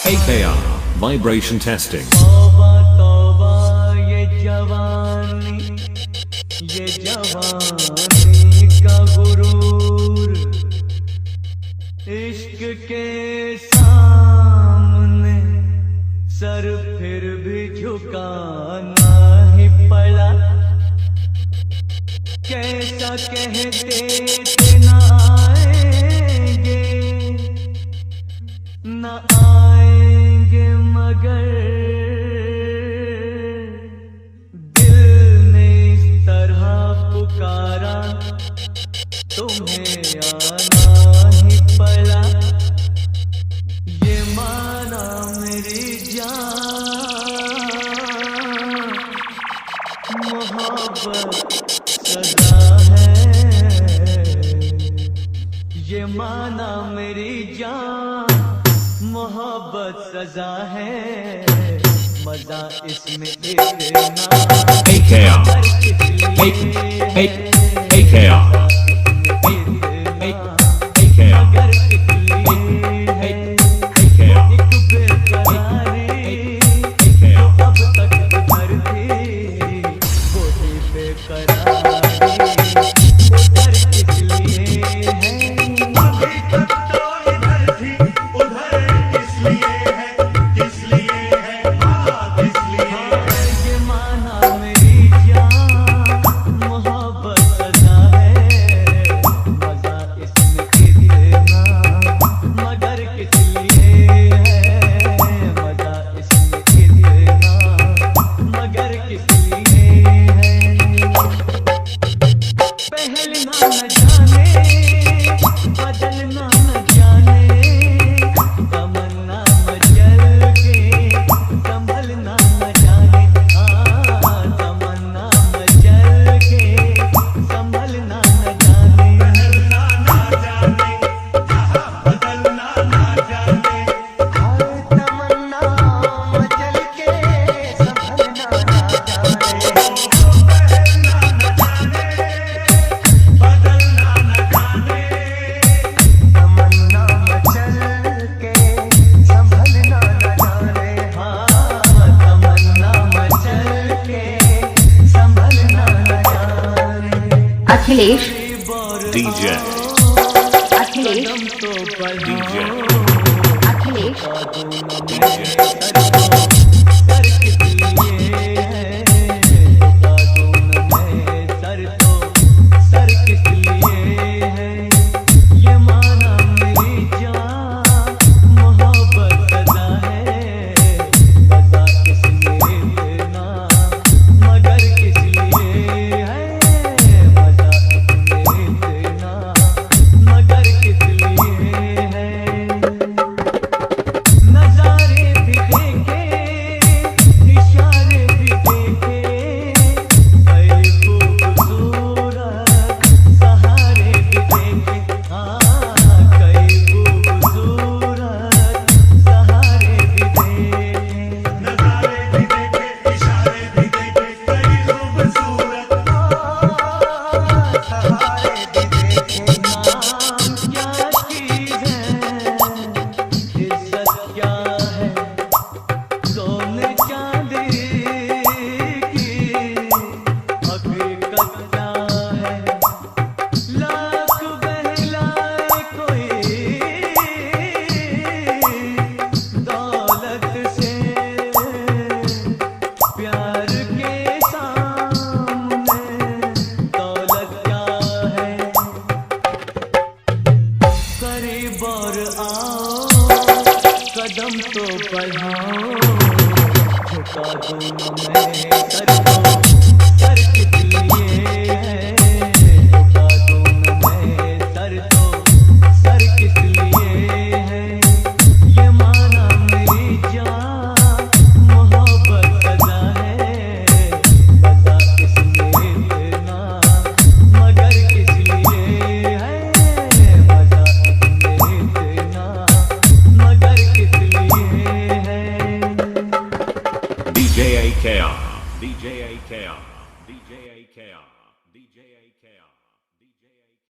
AKR Vibration Testing. तौबा तौबा ये जवानी का गुरूर, इश्क के सामने सर फिर भी झुकाना ही पड़ा। कैसा कहते थे ना आएंगे ना आएंगे, मगर दिल ने इस तरह पुकारा, तुम्हें आना ही पड़ा। ये माना मेरी जान, मोहब्बत सजा है। ये माना मेरी जान, मोहब्बत सजा है। मजा इसमें इतना AKR AKR Akhilesh DJ Akhilesh DJ Akhilesh कदम तो बढ़ाओ, झुका दूं मैं सर को।